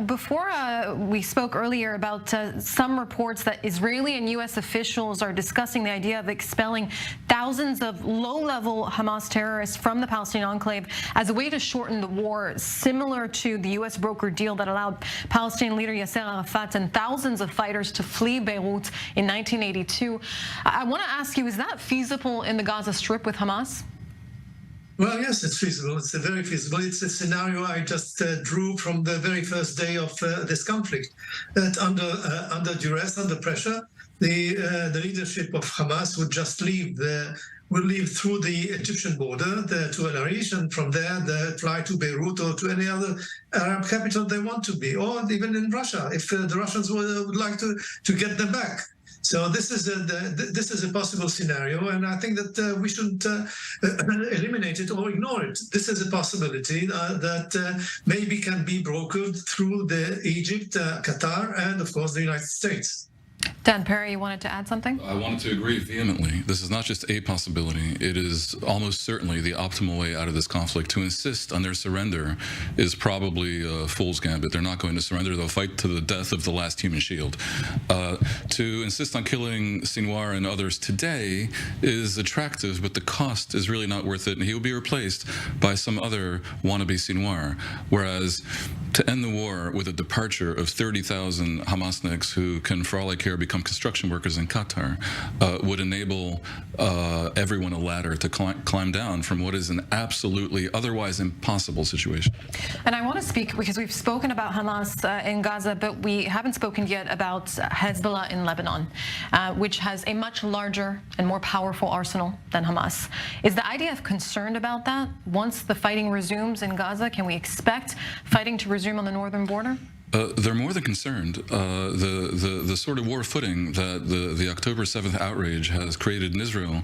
Before we spoke earlier about some reports that Israeli and U.S. officials are discussing the idea of expelling thousands of low-level Hamas terrorists from the Palestinian enclave as a way to shorten the war, similar to the U.S. brokered deal that allowed Palestinian leader Yasser Arafat and thousands of fighters to flee Beirut in 1982. I want to ask you, is that feasible in the Gaza Strip with Hamas? Well, yes, it's feasible. It's very feasible. It's a scenario I just drew from the very first day of this conflict. That under duress, under pressure, the leadership of Hamas would just will leave through the Egyptian border to El Arish, and from there they fly to Beirut or to any other Arab capital they want to be, or even in Russia if the Russians would like to get them back. So this is a possible scenario, and I think that we shouldn't eliminate it or ignore it. This is a possibility that maybe can be brokered through Egypt, Qatar, and of course the United States. Dan Perry, you wanted to add something? I wanted to agree vehemently. This is not just a possibility. It is almost certainly the optimal way out of this conflict. To insist on their surrender is probably a fool's gambit. They're not going to surrender. They'll fight to the death of the last human shield. To insist on killing Sinwar and others today is attractive, but the cost is really not worth it, and he will be replaced by some other wannabe Sinwar. Whereas to end the war with a departure of 30,000 Hamasniks who can, for all I care, become construction workers in Qatar would enable everyone a ladder to climb down from what is an absolutely otherwise impossible situation. And I want to speak, because we've spoken about Hamas in Gaza, but we haven't spoken yet about Hezbollah in Lebanon, which has a much larger and more powerful arsenal than Hamas. Is the IDF concerned about that? Once the fighting resumes in Gaza, can we expect fighting to resume on the northern border? They're more than concerned. The sort of war footing that the October 7th outrage has created in Israel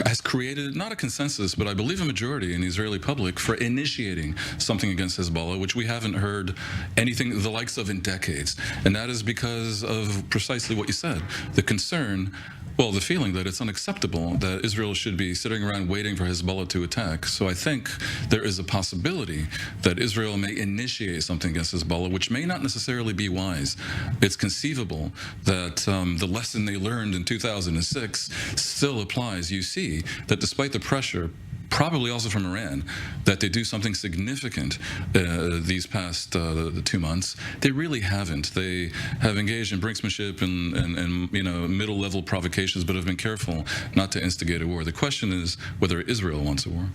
has created not a consensus, but I believe a majority in the Israeli public for initiating something against Hezbollah, which we haven't heard anything the likes of in decades. And that is because of precisely what you said, the concern. Well, the feeling that it's unacceptable that Israel should be sitting around waiting for Hezbollah to attack. So I think there is a possibility that Israel may initiate something against Hezbollah, which may not necessarily be wise. It's conceivable that the lesson they learned in 2006 still applies. You see that despite the pressure, probably also from Iran, that they do something significant these past 2 months. They really haven't. They have engaged in brinksmanship and middle-level provocations, but have been careful not to instigate a war. The question is whether Israel wants a war.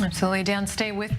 Absolutely. Dan, stay with me.